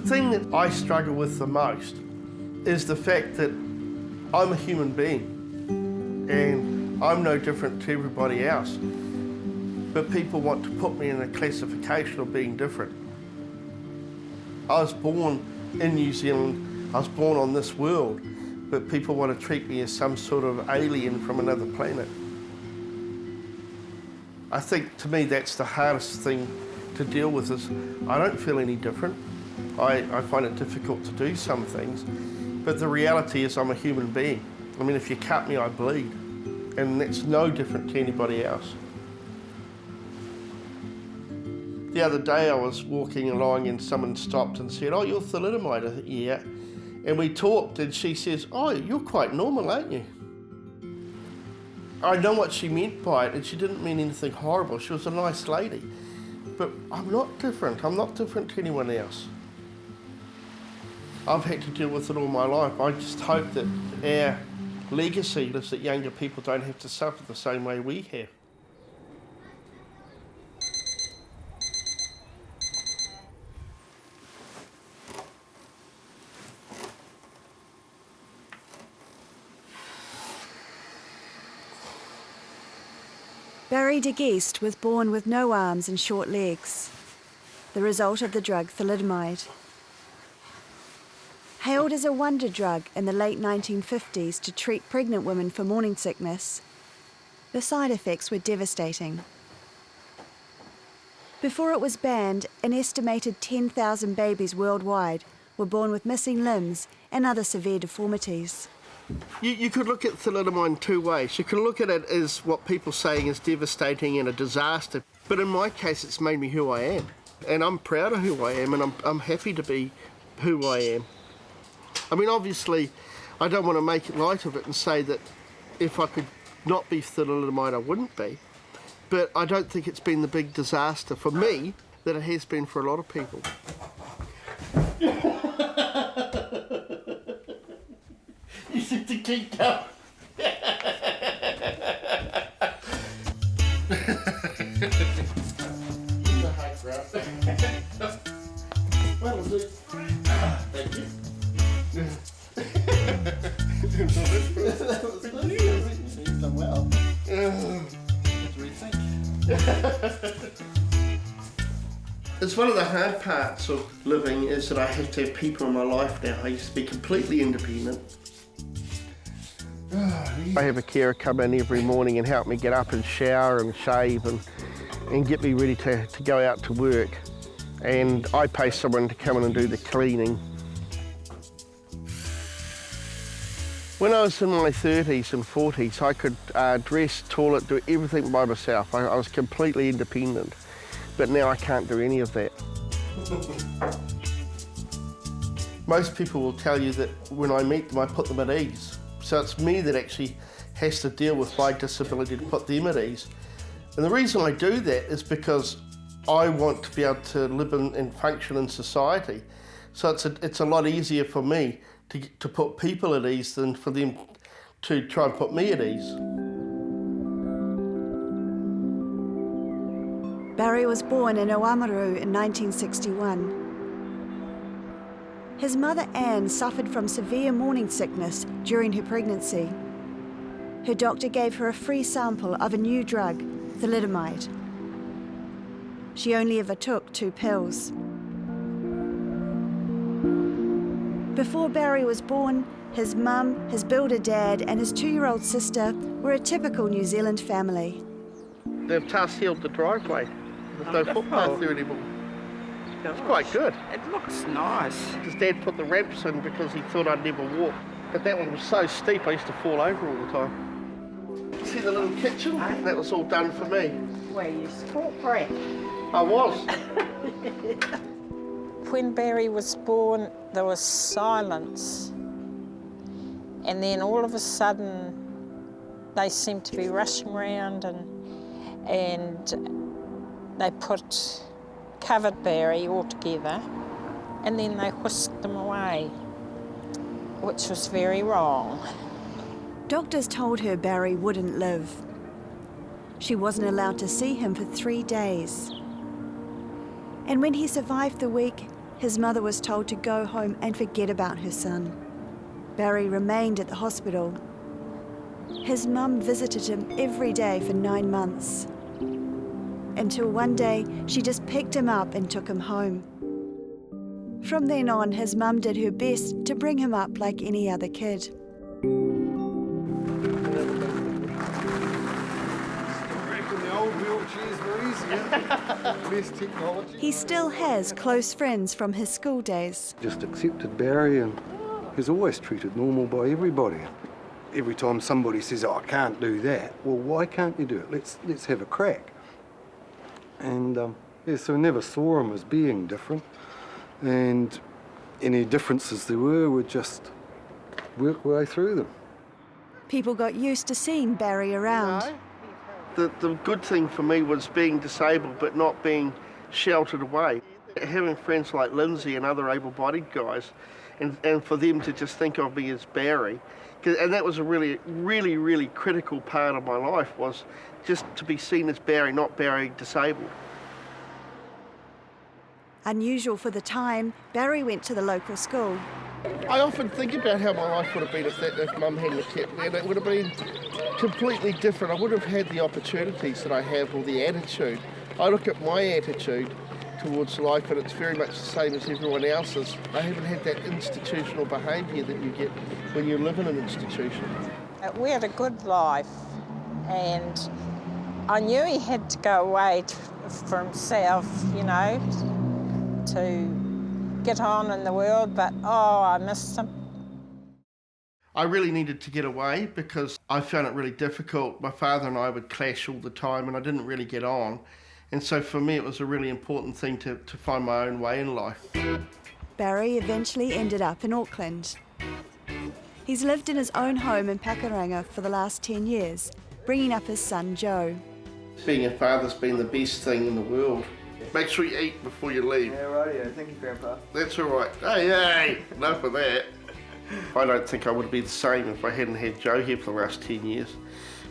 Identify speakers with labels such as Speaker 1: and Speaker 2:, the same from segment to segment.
Speaker 1: thing that I struggle with the most is the fact that I'm a human being and I'm no different to everybody else. But people want to put me in a classification of being different. I was born in New Zealand, I was born on this world, but people want to treat me as some sort of alien from another planet. I think, to me, that's the hardest thing to deal with is I don't feel any different. I find it difficult to do some things, but the reality is I'm a human being. I mean, if you cut me, I bleed, and that's no different to anybody else. The other day I was walking along and someone stopped and said, "Oh, you're Thalidomide." I said, "Yeah." And we talked and she says, "Oh, you're quite normal, aren't you?" I know what she meant by it, and she didn't mean anything horrible. She was a nice lady. But I'm not different. I'm not different to anyone else. I've had to deal with it all my life. I just hope that our legacy is that younger people don't have to suffer the same way we have.
Speaker 2: Barry de Geest was born with no arms and short legs, the result of the drug thalidomide. Hailed as a wonder drug in the late 1950s to treat pregnant women for morning sickness, the side effects were devastating. Before it was banned, an estimated 10,000 babies worldwide were born with missing limbs and other severe deformities.
Speaker 1: You could look at thalidomide in two ways. You can look at it as what people saying is devastating and a disaster, but in my case it's made me who I am. And I'm proud of who I am, and I'm happy to be who I am. I mean, obviously, I don't want to make light of it and say that if I could not be thalidomide, I wouldn't be. But I don't think it's been the big disaster for me that it has been for a lot of people. You seem to keep going. Well, is it? Thank you. That was good. You've done well. What do you think? It's one of the hard parts of living is that I have to have people in my life now. I used to be completely independent. I have a carer come in every morning and help me get up and shower and shave and get me ready to go out to work. And I pay someone to come in and do the cleaning. When I was in my 30s and 40s, I could dress, toilet, do everything by myself. I was completely independent. But now I can't do any of that. Most people will tell you that when I meet them, I put them at ease. So it's me that actually has to deal with my disability to put them at ease. And the reason I do that is because I want to be able to live and function in society. So it's a lot easier for me to put people at ease than for them to try and put me at ease.
Speaker 2: Barry was born in Oamaru in 1961. His mother Anne suffered from severe morning sickness during her pregnancy. Her doctor gave her a free sample of a new drug, thalidomide. She only ever took 2 pills. Before Barry was born, his mum, his builder dad and his 2-year-old sister were a typical New Zealand family.
Speaker 1: They've just healed the driveway. There's no footpath there anymore. It's quite good.
Speaker 3: It looks nice.
Speaker 1: His dad put the ramps in because he thought I'd never walk. But that one was so steep I used to fall over all the time. See the little kitchen? That was all done for me.
Speaker 3: Where you sport brat.
Speaker 1: I was.
Speaker 3: When Barry was born, there was silence. And then all of a sudden, they seemed to be rushing around and they covered Barry all together, and then they whisked him away, which was very wrong.
Speaker 2: Doctors told her Barry wouldn't live. She wasn't allowed to see him for 3 days. And when he survived the week, his mother was told to go home and forget about her son. Barry remained at the hospital. His mum visited him every day for 9 months, until one day she just picked him up and took him home. From then on, his mum did her best to bring him up like any other kid. He still has close friends from his school days.
Speaker 4: Just accepted Barry, and he's always treated normal by everybody. Every time somebody says, "Oh, I can't do that," well, why can't you do it? Let's have a crack. And yeah, so I never saw him as being different. And any differences there were, we'd just work our way through them.
Speaker 2: People got used to seeing Barry around.
Speaker 1: The good thing for me was being disabled but not being sheltered away. Having friends like Lindsay and other able-bodied guys, and for them to just think of me as Barry, and that was a really critical part of my life, was just to be seen as Barry, not Barry disabled.
Speaker 2: Unusual for the time, Barry went to the local school.
Speaker 1: I often think about how my life would have been if Mum hadn't kept me, and it would have been completely different. I would have had the opportunities that I have, or the attitude. I look at my attitude towards life and it's very much the same as everyone else's. I haven't had that institutional behaviour that you get when you live in an institution.
Speaker 3: We had a good life, and I knew he had to go away for himself, you know, to get on in the world, but oh, I missed him.
Speaker 1: I really needed to get away because I found it really difficult. My father and I would clash all the time and I didn't really get on. And so for me it was a really important thing to find my own way in life.
Speaker 2: Barry eventually ended up in Auckland. He's lived in his own home in Pakuranga for the last 10 years, bringing up his son Joe.
Speaker 1: Being a father's been the best thing in the world. Make sure you eat before you leave.
Speaker 5: Yeah, rightio. Thank you, Grandpa.
Speaker 1: That's all right. Hey, enough of that. I don't think I would have been the same if I hadn't had Joe here for the last 10 years.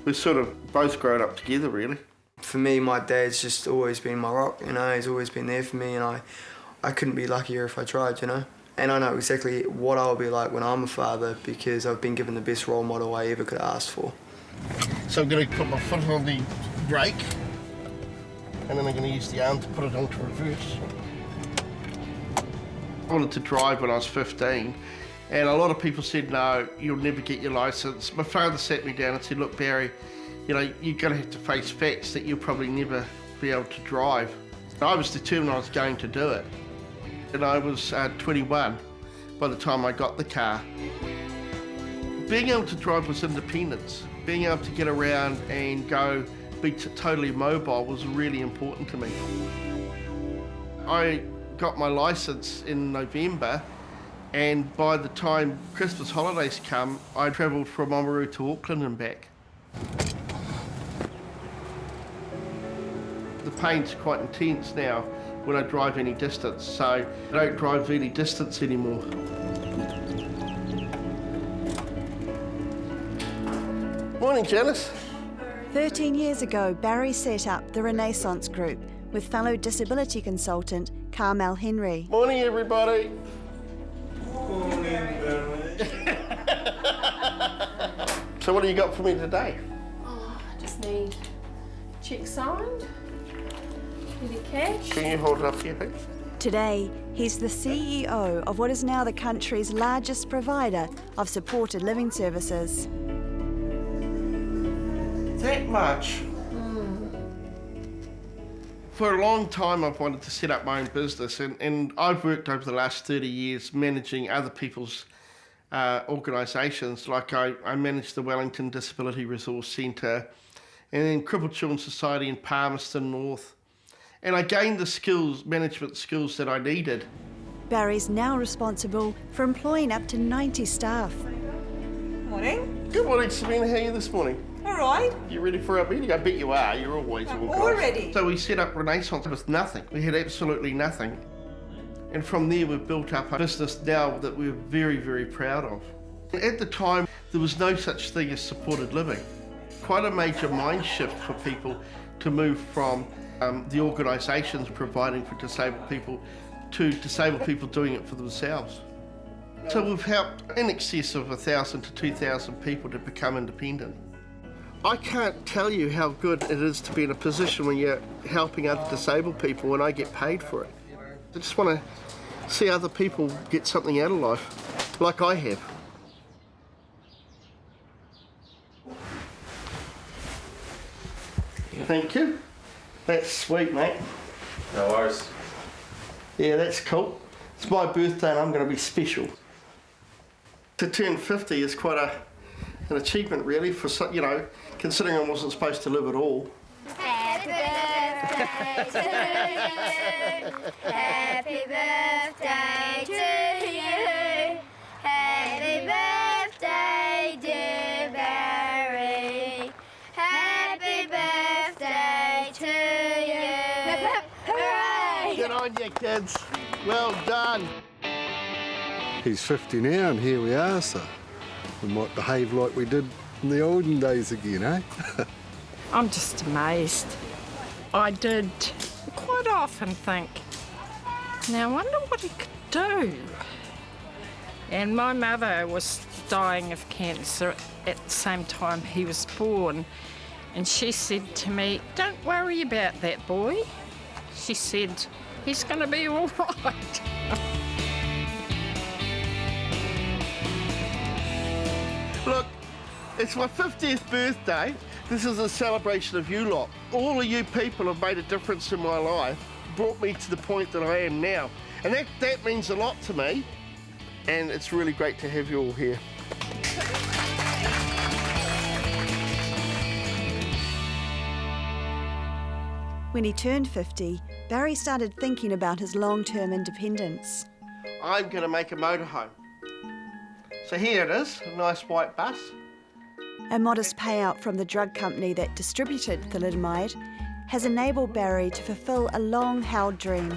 Speaker 1: We've sort of both grown up together, really.
Speaker 5: For me, my dad's just always been my rock, you know. He's always been there for me, and I couldn't be luckier if I tried, you know. And I know exactly what I'll be like when I'm a father because I've been given the best role model I ever could ask for.
Speaker 1: So I'm going to put my foot on the brake, and then I'm going to use the arm to put it onto reverse. I wanted to drive when I was 15, and a lot of people said, no, you'll never get your licence. My father sat me down and said, look, Barry, you know, you're going to have to face facts that you'll probably never be able to drive. I was determined I was going to do it. And I was 21 by the time I got the car. Being able to drive was independence. Being able to get around and go be totally mobile was really important to me. I got my licence in November, and by the time Christmas holidays come, I travelled from Oamaru to Auckland and back. The pain's quite intense now when I drive any distance, so I don't drive any distance anymore. Morning, Janice.
Speaker 2: 13 years ago, Barry set up the Renaissance Group with fellow disability consultant Carmel Henry.
Speaker 1: Morning, everybody.
Speaker 6: Morning, Barry.
Speaker 1: So what do you got for me today?
Speaker 7: Oh, I just need cheque signed, bit of cash.
Speaker 1: Can you hold it up here, please?
Speaker 2: Today, he's the CEO of what is now the country's largest provider of supported living services.
Speaker 1: That much? For a long time I've wanted to set up my own business, and I've worked over the last 30 years managing other people's organisations. Like I managed the Wellington Disability Resource Centre and then Crippled Children's Society in Palmerston North. And I gained the skills, management skills that I needed.
Speaker 2: Barry's now responsible for employing up to 90 staff.
Speaker 8: Morning.
Speaker 1: Good morning, Sabina. How are you this morning?
Speaker 8: All right.
Speaker 1: You ready for our meeting? I bet you are. You're always organised.
Speaker 8: All ready.
Speaker 1: So we set up Renaissance with nothing. We had absolutely nothing. And from there we've built up a business now that we're very, very proud of. At the time, there was no such thing as supported living. Quite a major mind shift for people to move from the organisations providing for disabled people to disabled people doing it for themselves. So we've helped in excess of 1,000 to 2,000 people to become independent. I can't tell you how good it is to be in a position when you're helping other disabled people when I get paid for it. I just want to see other people get something out of life, like I have. Thank you. That's sweet, mate.
Speaker 6: No worries.
Speaker 1: Yeah, that's cool. It's my birthday and I'm going to be special. To turn 50 is quite an achievement, really, for, you know, considering I wasn't supposed to live at all.
Speaker 9: Happy birthday to you. Happy birthday to you. Happy birthday, dear Barry. Happy birthday to you. Hooray!
Speaker 1: Good on you, kids. Well done.
Speaker 4: He's 50 now, and here we are, so we might behave like we did in the olden days again, eh?
Speaker 3: I'm just amazed. I did quite often think, now I wonder what he could do. And my mother was dying of cancer at the same time he was born. And she said to me, don't worry about that boy. She said, he's going to be all right.
Speaker 1: Look, it's my 50th birthday. This is a celebration of you lot. All of you people have made a difference in my life, brought me to the point that I am now. And that means a lot to me. And it's really great to have you all here.
Speaker 2: When he turned 50, Barry started thinking about his long-term independence.
Speaker 1: I'm going to make a motorhome. So here it is, a nice white bus.
Speaker 2: A modest payout from the drug company that distributed thalidomide has enabled Barry to fulfil a long-held dream.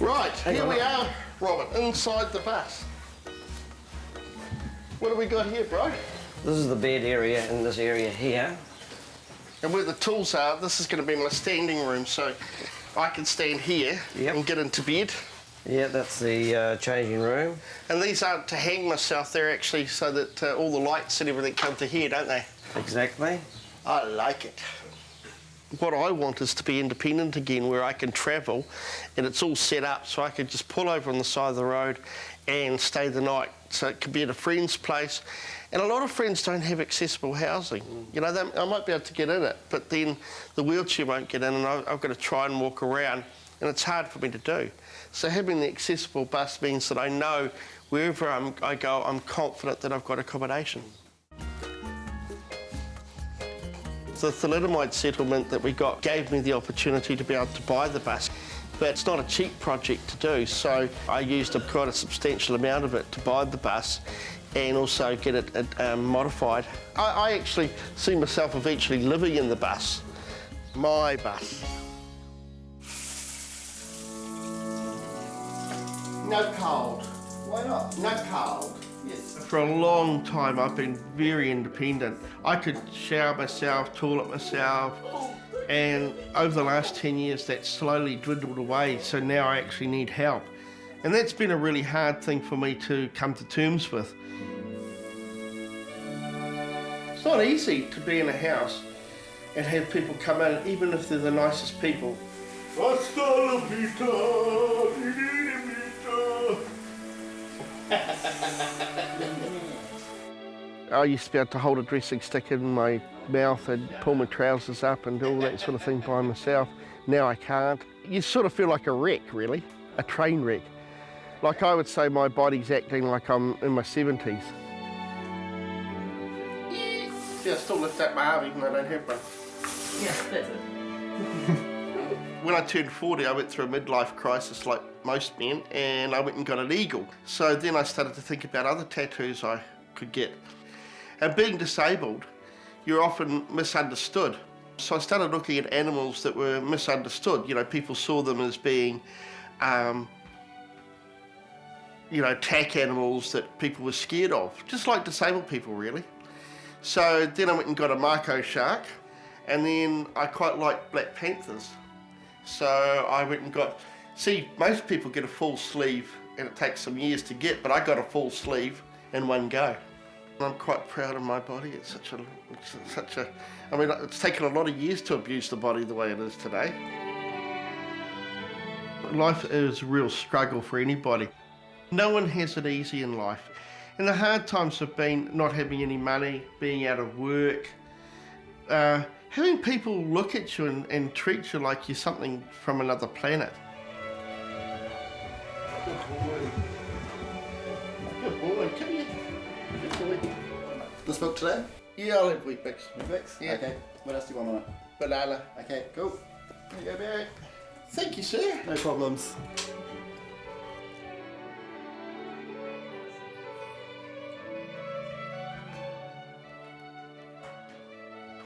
Speaker 1: Right, here we are, Robert, inside the bus. What have we got here, bro?
Speaker 10: This is the bed area in this area here.
Speaker 1: And where the tools are, this is going to be my standing room, so I can stand here and get into bed.
Speaker 10: Yeah, that's the changing room.
Speaker 1: And these aren't to hang myself, they're actually so that all the lights and everything come to here, don't they?
Speaker 10: Exactly.
Speaker 1: I like it. What I want is to be independent again, where I can travel and it's all set up so I could just pull over on the side of the road and stay the night. So it could be at a friend's place. And a lot of friends don't have accessible housing. You know, I might be able to get in it, but then the wheelchair won't get in and I've got to try and walk around, and it's hard for me to do. So having the accessible bus means that I know wherever I go, I'm confident that I've got accommodation. The thalidomide settlement that we got gave me the opportunity to be able to buy the bus, but it's not a cheap project to do, so I used quite a substantial amount of it to buy the bus and also get it modified. I actually see myself eventually living in the bus. My bus. No cold. Why not? No cold. Yes. For a long time I've been very independent. I could shower myself, toilet myself, and over the last 10 years that's slowly dwindled away, so now I actually need help. And that's been a really hard thing for me to come to terms with. It's not easy to be in a house and have people come in, even if they're the nicest people. I used to be able to hold a dressing stick in my mouth and pull my trousers up and do all that sort of thing by myself. Now I can't. You sort of feel like a wreck, really, a train wreck. Like I would say my body's acting like I'm in my 70s. Yeah, I still lift up my arm even though I don't have one.
Speaker 8: Yeah, that's it.
Speaker 1: When I turned 40, I went through a midlife crisis like most men, and I went and got an eagle. So then I started to think about other tattoos I could get. And being disabled, you're often misunderstood. So I started looking at animals that were misunderstood. You know, people saw them as being, you know, attack animals that people were scared of, just like disabled people, really. So then I went and got a mako shark, and then I quite liked black panthers. So I went and got, see, most people get a full sleeve and it takes some years to get, but I got a full sleeve in one go. I'm quite proud of my body. It's such a, I mean, it's taken a lot of years to abuse the body the way it is today. Life is a real struggle for anybody. No one has it easy in life. And the hard times have been not having any money, being out of work, having people look at you and treat you like you're something from another planet. Good boy. Good boy. Come here. Good boy.
Speaker 11: This book today?
Speaker 1: Yeah, I'll have Weet-Bix.
Speaker 11: Weet-Bix?
Speaker 1: Yeah.
Speaker 11: Okay. What else do you want on it?
Speaker 1: Banana.
Speaker 11: Okay, cool. Here you go, Barry.
Speaker 1: Thank you, sir.
Speaker 11: No problems.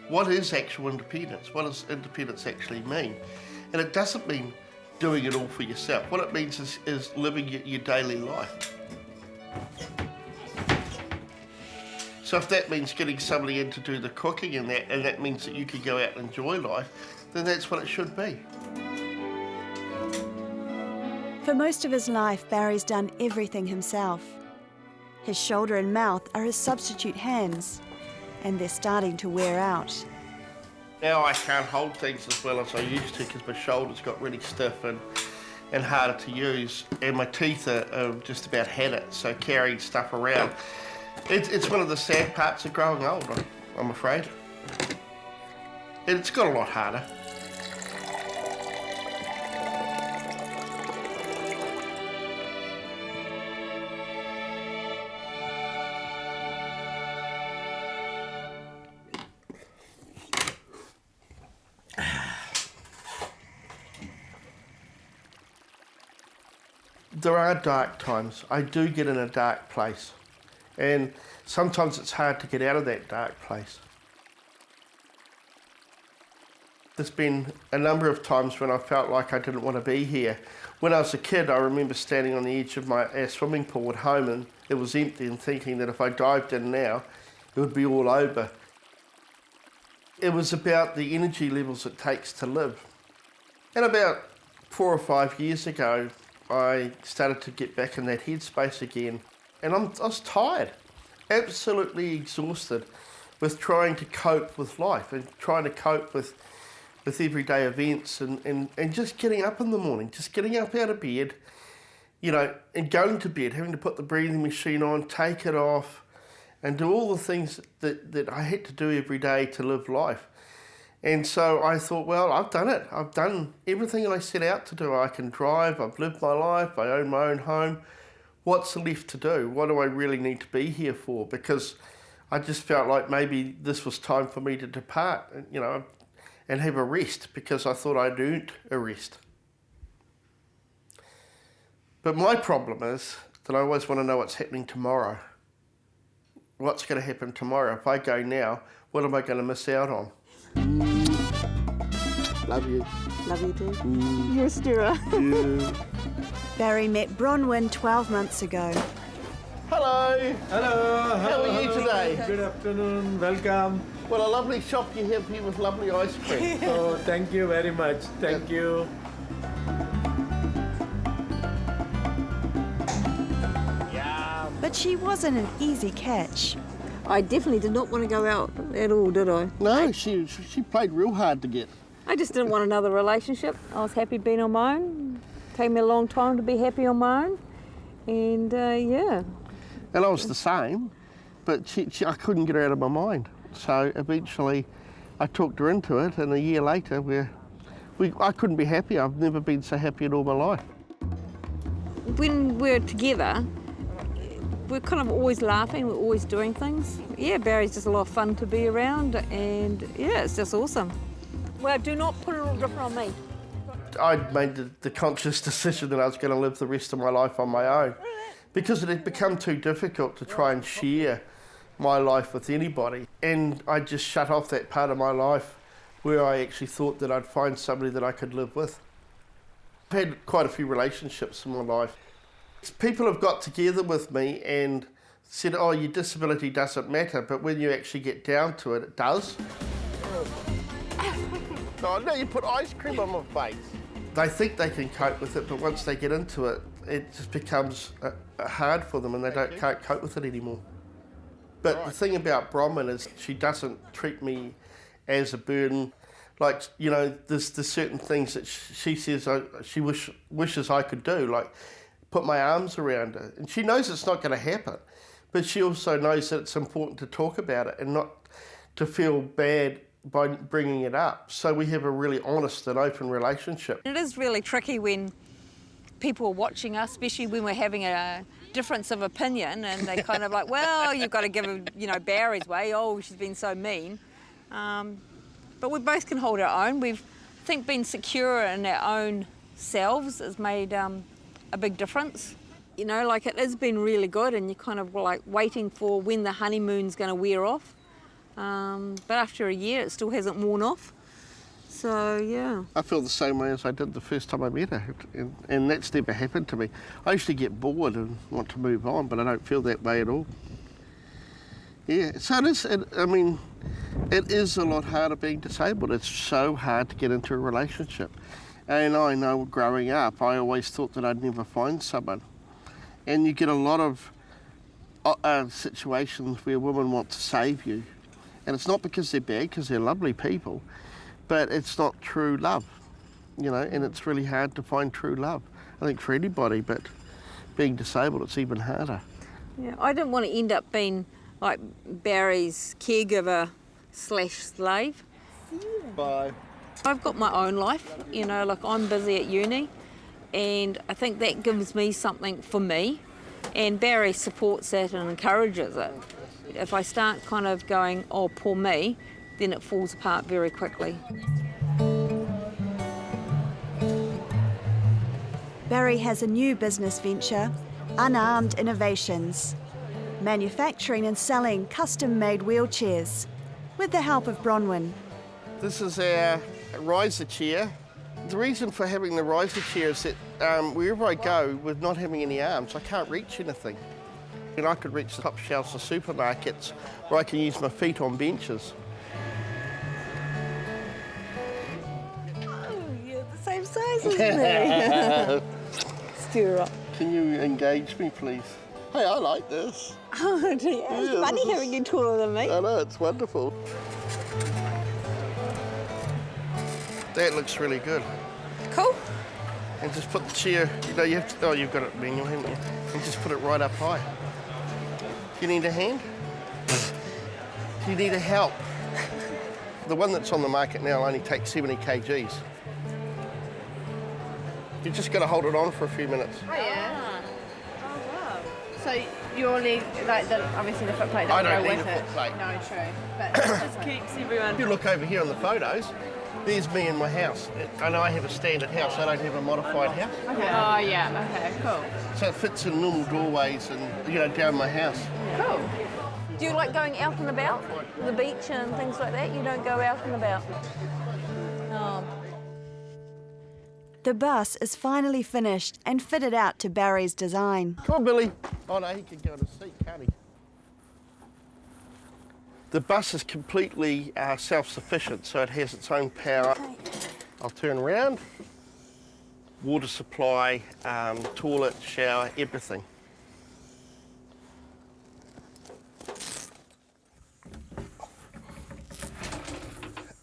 Speaker 1: What is actual independence? What does independence actually mean? And it doesn't mean doing it all for yourself. What it means is living your daily life. So if that means getting somebody in to do the cooking and that means that you can go out and enjoy life, then that's what it should be.
Speaker 2: For most of his life, Barry's done everything himself. His shoulder and mouth are his substitute hands, and they're starting to wear out.
Speaker 1: Now I can't hold things as well as I used to because my shoulders got really stiff and harder to use, and my teeth are just about had it, so carrying stuff around. It's one of the sad parts of growing old, I'm afraid. It's got a lot harder. There are dark times. I do get in a dark place, and sometimes it's hard to get out of that dark place. There's been a number of times when I felt like I didn't want to be here. When I was a kid, I remember standing on the edge of our swimming pool at home, and it was empty, and thinking that if I dived in now, it would be all over. It was about the energy levels it takes to live. And about 4 or 5 years ago, I started to get back in that headspace again, and I was tired, absolutely exhausted with trying to cope with life and trying to cope with everyday events and just getting up in the morning, just getting up out of bed, you know, and going to bed, having to put the breathing machine on, take it off, and do all the things that I had to do every day to live life. And so I thought, well, I've done it. I've done everything I set out to do. I can drive, I've lived my life, I own my own home. What's left to do? What do I really need to be here for? Because I just felt like maybe this was time for me to depart, you know, and have a rest, because I thought I'd earned a rest. But my problem is that I always want to know what's happening tomorrow. What's going to happen tomorrow? If I go now, what am I going to miss out on? Love you.
Speaker 12: Love you too. You're a stirrer.
Speaker 1: Yeah.
Speaker 2: Barry met Bronwyn 12 months ago.
Speaker 1: Hello.
Speaker 6: Hello.
Speaker 1: How are you today?
Speaker 6: Good afternoon. Welcome.
Speaker 1: What a lovely shop you have here with lovely ice cream.
Speaker 6: Oh, thank you very much. Thank you.
Speaker 2: But she wasn't an easy catch.
Speaker 12: I definitely did not want to go out at all, did I?
Speaker 1: No, she played real hard to get.
Speaker 12: I just didn't want another relationship. I was happy being on my own. It took me a long time to be happy on my own. And yeah.
Speaker 1: And I was the same, but I couldn't get her out of my mind. So eventually I talked her into it, and a year later I couldn't be happier. I've never been so happy in all my life.
Speaker 12: When we're together, we're kind of always laughing, we're always doing things. Yeah, Barry's just a lot of fun to be around, and yeah, it's just awesome. Well, do not put it all different on me.
Speaker 1: I'd made the conscious decision that I was going to live the rest of my life on my own, because it had become too difficult to try and share my life with anybody. And I just shut off that part of my life where I actually thought that I'd find somebody that I could live with. I've had quite a few relationships in my life. People have got together with me and said, oh, your disability doesn't matter, but when you actually get down to it, it does. Oh, no, you put ice cream on my face. they think they can cope with it, but once they get into it, it just becomes hard for them and they can't cope with it anymore. But the thing about Bronwyn is she doesn't treat me as a burden. Like, you know, there's certain things that she says she wishes I could do, like put my arms around her. And she knows it's not going to happen, but she also knows that it's important to talk about it and not to feel bad by bringing it up. So we have a really honest and open relationship.
Speaker 12: It is really tricky when people are watching us, especially when we're having a difference of opinion and they kind of like, well, you've got to give her, you know, Barry's way. Oh, she's been so mean. But we both can hold our own. We've, I think, been secure in our own selves has made a big difference. You know, like it has been really good and you're kind of like waiting for when the honeymoon's going to wear off. But after a year, it still hasn't worn off. So, yeah.
Speaker 1: I feel the same way as I did the first time I met her, and that's never happened to me. I usually get bored and want to move on, but I don't feel that way at all. Yeah, so it is, I mean, it is a lot harder being disabled. It's so hard to get into a relationship. And I know growing up, I always thought that I'd never find someone. And you get a lot of situations where women want to save you. And it's not because they're bad, because they're lovely people, but it's not true love, you know, and it's really hard to find true love, I think, for anybody, but being disabled, it's even harder.
Speaker 12: Yeah, I didn't want to end up being like Barry's caregiver / slave.
Speaker 1: Bye.
Speaker 12: I've got my own life, you know, like I'm busy at uni, and I think that gives me something for me, and Barry supports that and encourages it. If I start kind of going, oh, poor me, then it falls apart very quickly.
Speaker 2: Barry has a new business venture, Unarmed Innovations, manufacturing and selling custom-made wheelchairs with the help of Bronwyn.
Speaker 1: This is our riser chair. The reason for having the riser chair is that wherever I go with not having any arms, I can't reach anything. And I could reach the top shelves of supermarkets where I can use my feet on benches.
Speaker 12: Oh, you're the same size as me. Stir up.
Speaker 1: Can you engage me, please? Hey, I like this.
Speaker 12: Oh, dear. It's funny having you taller than me.
Speaker 1: I know, it's wonderful. That looks really good.
Speaker 12: Cool.
Speaker 1: And just put the chair, you know, you have to, oh, you've got it manual, haven't you? And just put it right up high. Do you need a hand? Do you need a help? The one that's on the market now only takes 70 kgs. You just got to hold it on for a few minutes.
Speaker 7: Oh, yeah. Oh, wow. So you only, like, obviously the foot plate
Speaker 1: I
Speaker 7: doesn't
Speaker 1: don't
Speaker 7: go
Speaker 1: need
Speaker 7: with
Speaker 1: a
Speaker 7: it.
Speaker 1: foot plate.
Speaker 7: No, true. But it just keeps everyone...
Speaker 1: If you look over here on the photos, there's me in my house. And I have a standard house, I don't have a modified house.
Speaker 7: Okay. Oh, yeah, okay, cool.
Speaker 1: So it fits in normal doorways and, you know, down my house.
Speaker 7: Cool.
Speaker 12: Do you like going out and about? The beach and things like that? You don't go out and about? Oh.
Speaker 2: The bus is finally finished and fitted out to Barry's design.
Speaker 1: Come on, Billy. Oh, no, he can go in a seat, can't he? The bus is completely self-sufficient, so it has its own power. I'll turn around. Water supply, toilet, shower, everything.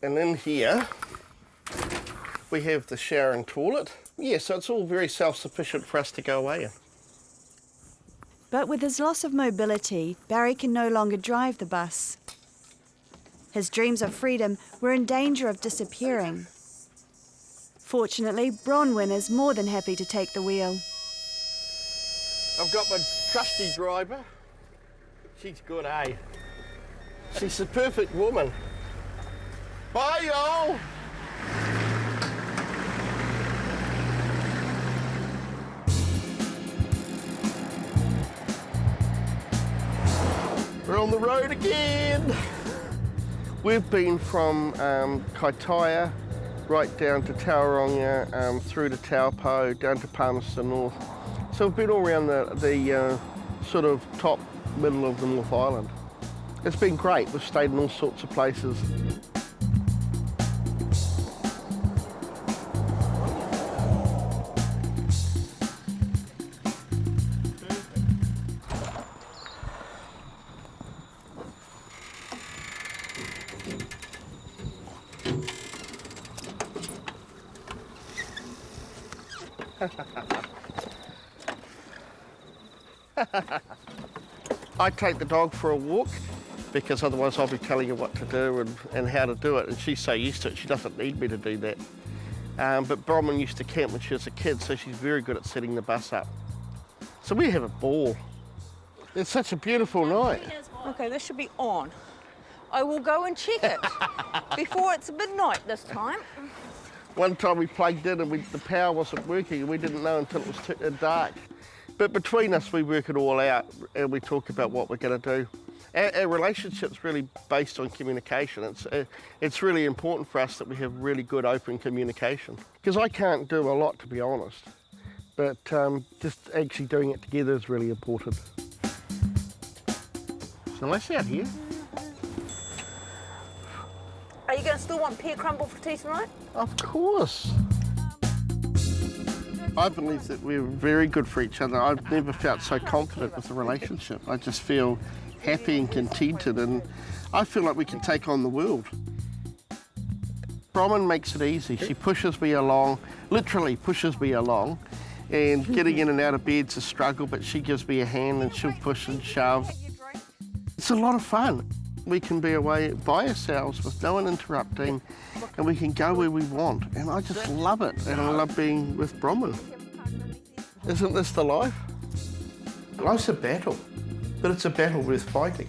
Speaker 1: And in here, we have the shower and toilet. Yeah, so it's all very self-sufficient for us to go away in.
Speaker 2: But with his loss of mobility, Barry can no longer drive the bus. His dreams of freedom were in danger of disappearing. Fortunately, Bronwyn is more than happy to take the wheel.
Speaker 1: I've got my trusty driver. She's good, eh? She's the perfect woman. Bye, y'all. We're on the road again. We've been from Kaitaia right down to Tauranga, through to Taupo, down to Palmerston North. So we've been all around the sort of top middle of the North Island. It's been great. We've stayed in all sorts of places. I take the dog for a walk because otherwise I'll be telling her what to do and how to do it, and she's so used to it, she doesn't need me to do that. But Bronwyn used to camp when she was a kid, so she's very good at setting the bus up. So we have a ball. It's such a beautiful night.
Speaker 12: Okay, this should be on. I will go and check it before it's midnight this time.
Speaker 1: One time we plugged in and the power wasn't working, and we didn't know until it was dark. But between us, we work it all out and we talk about what we're going to do. Our relationship's really based on communication. It's really important for us that we have really good open communication. Because I can't do a lot, to be honest, but just actually doing it together is really important. So let's out here.
Speaker 12: Are you going to still want pear crumble for tea tonight?
Speaker 1: Of course. I believe that we're very good for each other. I've never felt so confident with a relationship. I just feel happy and contented, and I feel like we can take on the world. Bronwyn makes it easy. She pushes me along, literally pushes me along, and getting in and out of bed's a struggle, but she gives me a hand and she'll push and shove. It's a lot of fun. We can be away by ourselves with no one interrupting, and we can go where we want, and I just love it, and I love being with Bronwyn. Isn't this the life? Life's a battle, but it's a battle worth fighting.